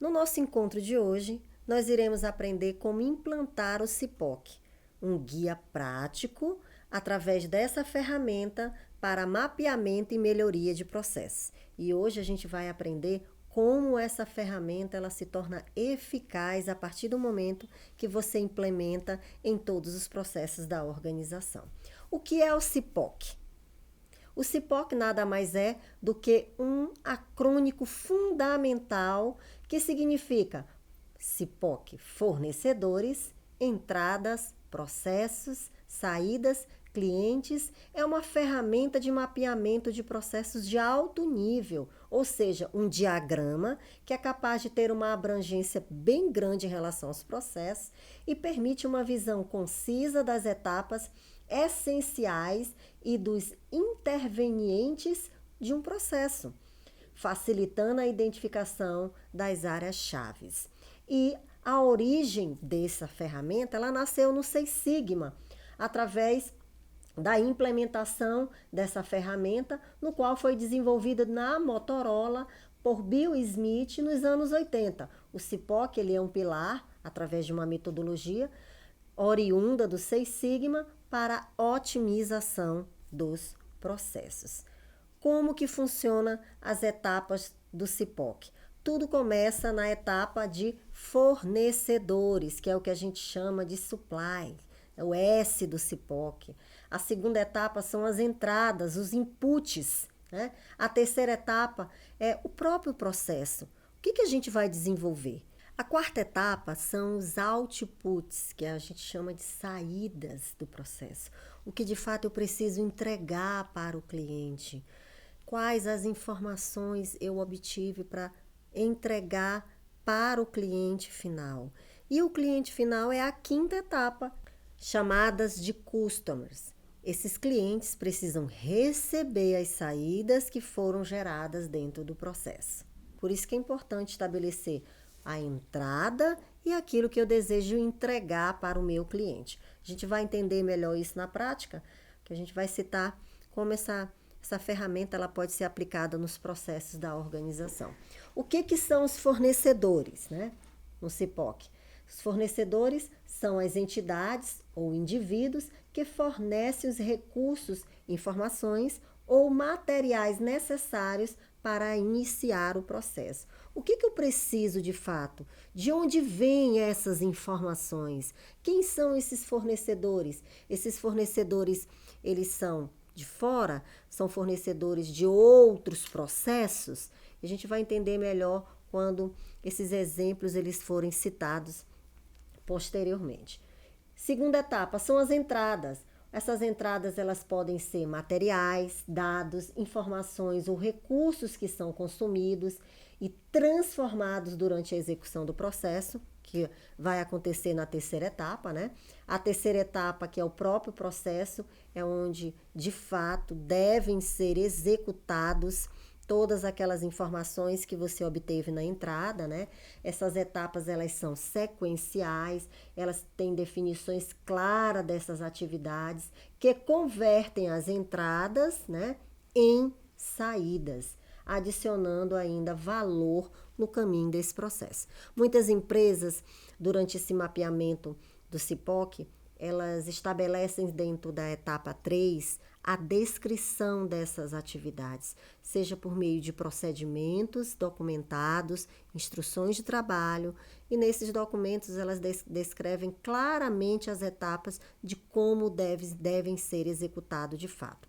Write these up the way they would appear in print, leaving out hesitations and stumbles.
No nosso encontro de hoje, nós iremos aprender como implantar o CIPOC, um guia prático através dessa ferramenta para mapeamento e melhoria de processos. E hoje a gente vai aprender como essa ferramenta ela se torna eficaz a partir do momento que você implementa em todos os processos da organização. O que é o CIPOC? O CIPOC nada mais é do que um acrônico fundamental que significa CIPOC, fornecedores, entradas, processos, saídas, clientes. É uma ferramenta de mapeamento de processos de alto nível, ou seja, um diagrama que é capaz de ter uma abrangência bem grande em relação aos processos e permite uma visão concisa das etapas essenciais e dos intervenientes de um processo, facilitando a identificação das áreas-chave. E a origem dessa ferramenta, ela nasceu no Six Sigma, através da implementação dessa ferramenta, no qual foi desenvolvida na Motorola por Bill Smith nos anos 80. O CIPOC ele é um pilar, através de uma metodologia oriunda do Six Sigma, para otimização dos processos. Como que funciona as etapas do CIPOC? Tudo começa na etapa de fornecedores, que é o que a gente chama de supply, é o S do CIPOC. A segunda etapa são as entradas, os inputs, né? A terceira etapa é o próprio processo. O que a gente vai desenvolver? A quarta etapa são os outputs, que a gente chama de saídas do processo. O que de fato eu preciso entregar para o cliente. Quais as informações eu obtive para entregar para o cliente final. E o cliente final é a quinta etapa, chamadas de customers. Esses clientes precisam receber as saídas que foram geradas dentro do processo. Por isso que é importante estabelecer a entrada e aquilo que eu desejo entregar para o meu cliente. A gente vai entender melhor isso na prática, que a gente vai citar como essa ferramenta ela pode ser aplicada nos processos da organização. O que são os fornecedores, né? No CIPOC? Os fornecedores são as entidades ou indivíduos que fornecem os recursos, informações ou materiais necessários para iniciar o processo. O que eu preciso de fato? De onde vêm essas informações? Quem são esses fornecedores? Esses fornecedores, eles são de fora? São fornecedores de outros processos? A gente vai entender melhor quando esses exemplos eles forem citados posteriormente. Segunda etapa são as entradas. Essas entradas elas podem ser materiais, dados, informações ou recursos que são consumidos e transformados durante a execução do processo, que vai acontecer na terceira etapa, né? A terceira etapa, que é o próprio processo, é onde de fato devem ser executados todas aquelas informações que você obteve na entrada, né? Essas etapas, elas são sequenciais, elas têm definições claras dessas atividades que convertem as entradas, né, em saídas, adicionando ainda valor no caminho desse processo. Muitas empresas, durante esse mapeamento do CIPOC, elas estabelecem dentro da etapa 3 a descrição dessas atividades, seja por meio de procedimentos documentados, instruções de trabalho, e nesses documentos elas descrevem claramente as etapas de como devem ser executados de fato.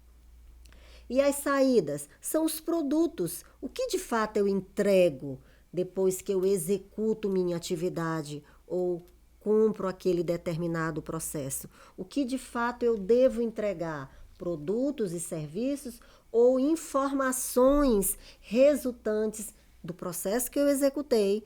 E as saídas são os produtos, o que de fato eu entrego depois que eu executo minha atividade ou cumpro aquele determinado processo. O que de fato eu devo entregar? Produtos e serviços ou informações resultantes do processo que eu executei,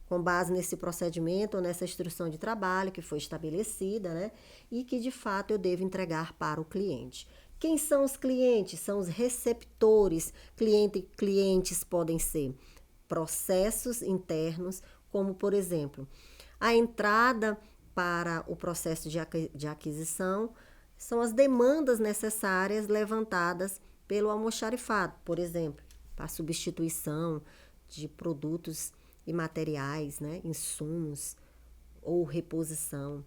com base nesse procedimento ou nessa instrução de trabalho que foi estabelecida, né? E que de fato eu devo entregar para o cliente. Quem são os clientes? São os receptores. Clientes podem ser processos internos, como por exemplo, a entrada para o processo de aquisição são as demandas necessárias levantadas pelo almoxarifado, por exemplo, para substituição de produtos e materiais, né, insumos ou reposição.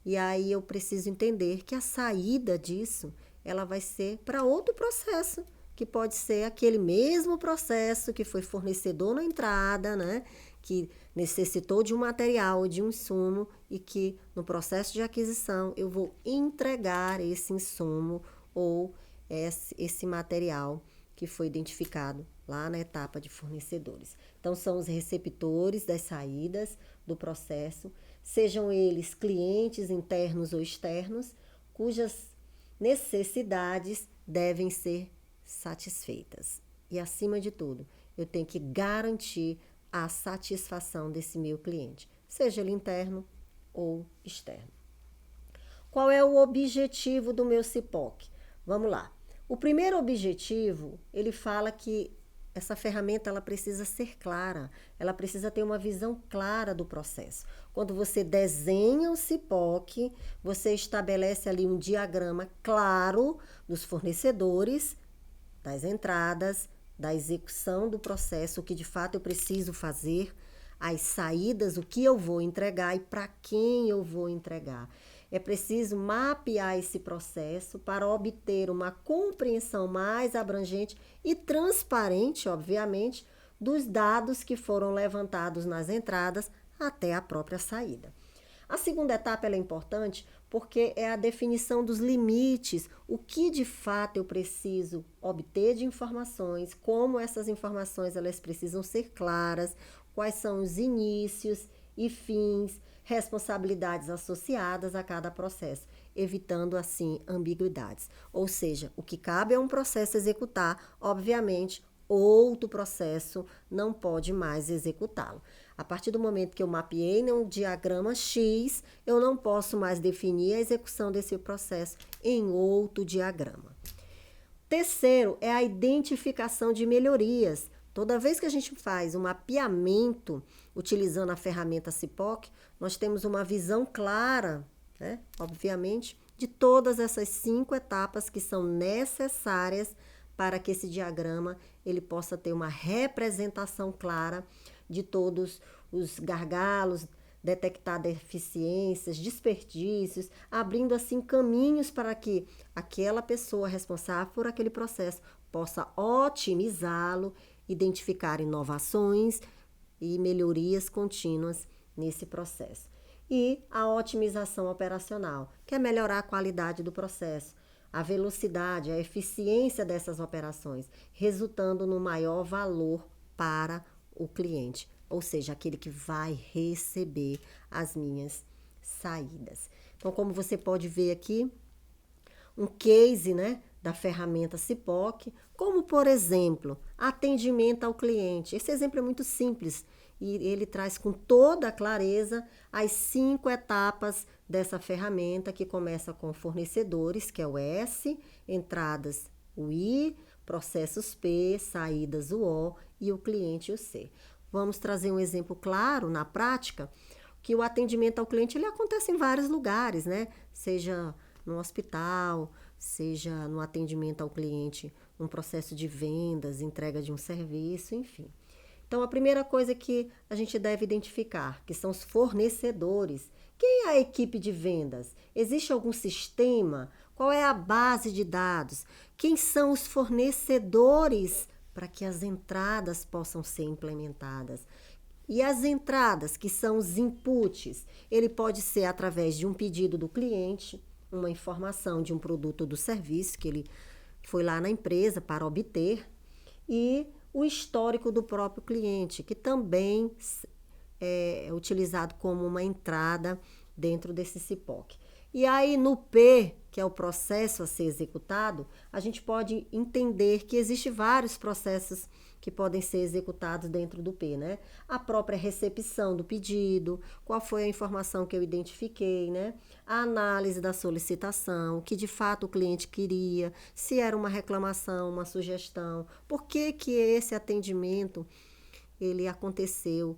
E aí eu preciso entender que a saída disso, ela vai ser para outro processo, que pode ser aquele mesmo processo que foi fornecedor na entrada, né, que necessitou de um material, de um insumo, e que no processo de aquisição eu vou entregar esse insumo ou esse material que foi identificado lá na etapa de fornecedores. Então, são os receptores das saídas do processo, sejam eles clientes internos ou externos, cujas necessidades devem ser satisfeitas. E, acima de tudo, eu tenho que garantir a satisfação desse meu cliente, seja ele interno ou externo. Qual é o objetivo do meu CIPOC? Vamos lá. O primeiro objetivo, ele fala que essa ferramenta ela precisa ser clara, ela precisa ter uma visão clara do processo. Quando você desenha o CIPOC, você estabelece ali um diagrama claro dos fornecedores, das entradas, da execução do processo, o que de fato eu preciso fazer, as saídas, o que eu vou entregar e para quem eu vou entregar. É preciso mapear esse processo para obter uma compreensão mais abrangente e transparente, obviamente, dos dados que foram levantados nas entradas até a própria saída. A segunda etapa é importante porque é a definição dos limites, o que de fato eu preciso obter de informações, como essas informações elas precisam ser claras, quais são os inícios e fins, responsabilidades associadas a cada processo, evitando assim ambiguidades. Ou seja, o que cabe a um processo executar, obviamente, outro processo não pode mais executá-lo. A partir do momento que eu mapeei um diagrama X, eu não posso mais definir a execução desse processo em outro diagrama. Terceiro é a identificação de melhorias. Toda vez que a gente faz um mapeamento utilizando a ferramenta CIPOC, nós temos uma visão clara, né, obviamente, de todas essas 5 etapas que são necessárias para que esse diagrama ele possa ter uma representação clara de todos os gargalos, detectar deficiências, desperdícios, abrindo assim caminhos para que aquela pessoa responsável por aquele processo possa otimizá-lo, identificar inovações e melhorias contínuas nesse processo. E a otimização operacional, que é melhorar a qualidade do processo, a velocidade, a eficiência dessas operações, resultando no maior valor para o cliente, ou seja, aquele que vai receber as minhas saídas. Então, como você pode ver aqui, um case, né, da ferramenta CIPOC, como, por exemplo, atendimento ao cliente. Esse exemplo é muito simples e ele traz com toda a clareza as 5 etapas dessa ferramenta, que começa com fornecedores, que é o S, entradas, o I, processos P, saídas, o O e o cliente, o C. Vamos trazer um exemplo claro na prática, que o atendimento ao cliente ele acontece em vários lugares, né? Seja no hospital, seja no atendimento ao cliente, um processo de vendas, entrega de um serviço, enfim. Então, a primeira coisa que a gente deve identificar, que são os fornecedores. Quem é a equipe de vendas? Existe algum sistema? Qual é a base de dados? Quem são os fornecedores para que as entradas possam ser implementadas? E as entradas, que são os inputs, ele pode ser através de um pedido do cliente, uma informação de um produto ou do serviço que ele foi lá na empresa para obter, e o histórico do próprio cliente, que também é utilizado como uma entrada dentro desse CIPOC. E aí no P, que é o processo a ser executado, a gente pode entender que existem vários processos que podem ser executados dentro do P, né? A própria recepção do pedido, qual foi a informação que eu identifiquei, né? A análise da solicitação, o que de fato o cliente queria, se era uma reclamação, uma sugestão, por que que esse atendimento ele aconteceu,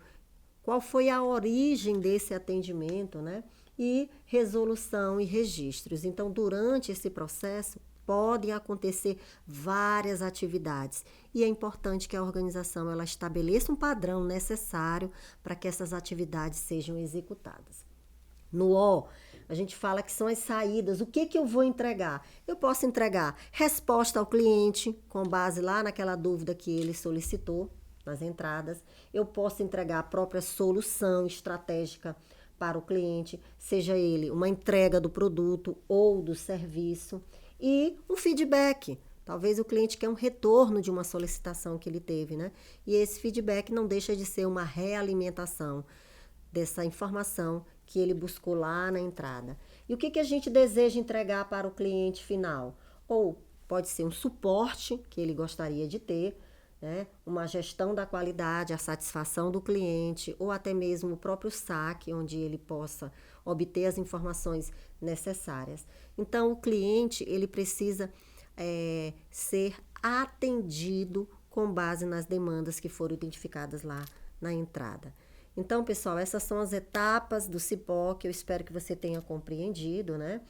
qual foi a origem desse atendimento, né? E resolução e registros. Então, durante esse processo, podem acontecer várias atividades e é importante que a organização ela estabeleça um padrão necessário para que essas atividades sejam executadas. No O, a gente fala que são as saídas. O que eu vou entregar? Eu posso entregar resposta ao cliente, com base lá naquela dúvida que ele solicitou nas entradas. Eu posso entregar a própria solução estratégica para o cliente, seja ele uma entrega do produto ou do serviço. E um feedback. Talvez o cliente quer um retorno de uma solicitação que ele teve, né? E esse feedback não deixa de ser uma realimentação dessa informação que ele buscou lá na entrada. E o que a gente deseja entregar para o cliente final? Ou pode ser um suporte que ele gostaria de ter, né? Uma gestão da qualidade, a satisfação do cliente, ou até mesmo o próprio saque, onde ele possa obter as informações necessárias. Então, o cliente ele precisa ser atendido com base nas demandas que foram identificadas lá na entrada. Então, pessoal, essas são as etapas do CIPOC. Eu espero que você tenha compreendido, né?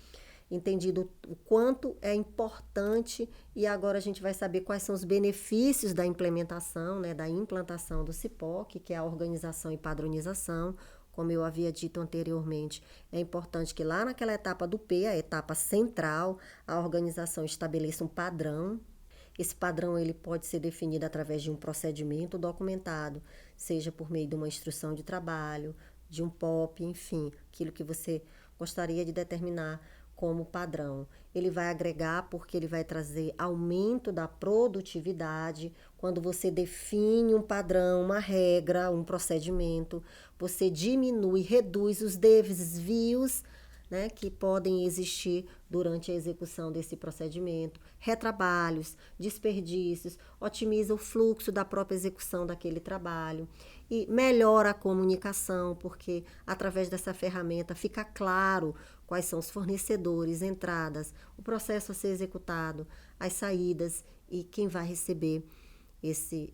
Entendido o quanto é importante e agora a gente vai saber quais são os benefícios da implementação, né? Da implantação do CIPOC, que é a organização e padronização. Como eu havia dito anteriormente, é importante que lá naquela etapa do P, a etapa central, a organização estabeleça um padrão. Esse padrão ele pode ser definido através de um procedimento documentado, seja por meio de uma instrução de trabalho, de um POP, enfim, aquilo que você gostaria de determinar como padrão. Ele vai agregar porque ele vai trazer aumento da produtividade. Quando você define um padrão, uma regra, um procedimento, você diminui, reduz os desvios, né, que podem existir durante a execução desse procedimento, retrabalhos, desperdícios, otimiza o fluxo da própria execução daquele trabalho e melhora a comunicação, porque através dessa ferramenta fica claro quais são os fornecedores, entradas, o processo a ser executado, as saídas e quem vai receber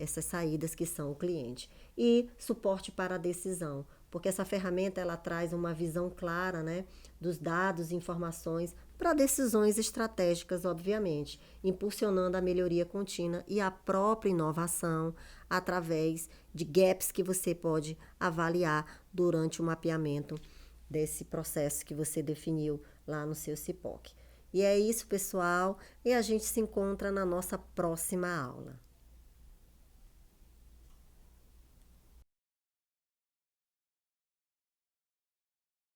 essas saídas que são o cliente. E suporte para a decisão, porque essa ferramenta ela traz uma visão clara, né, dos dados e informações para decisões estratégicas, obviamente, impulsionando a melhoria contínua e a própria inovação através de gaps que você pode avaliar durante o mapeamento desse processo que você definiu lá no seu CIPOC. E é isso, pessoal, e a gente se encontra na nossa próxima aula.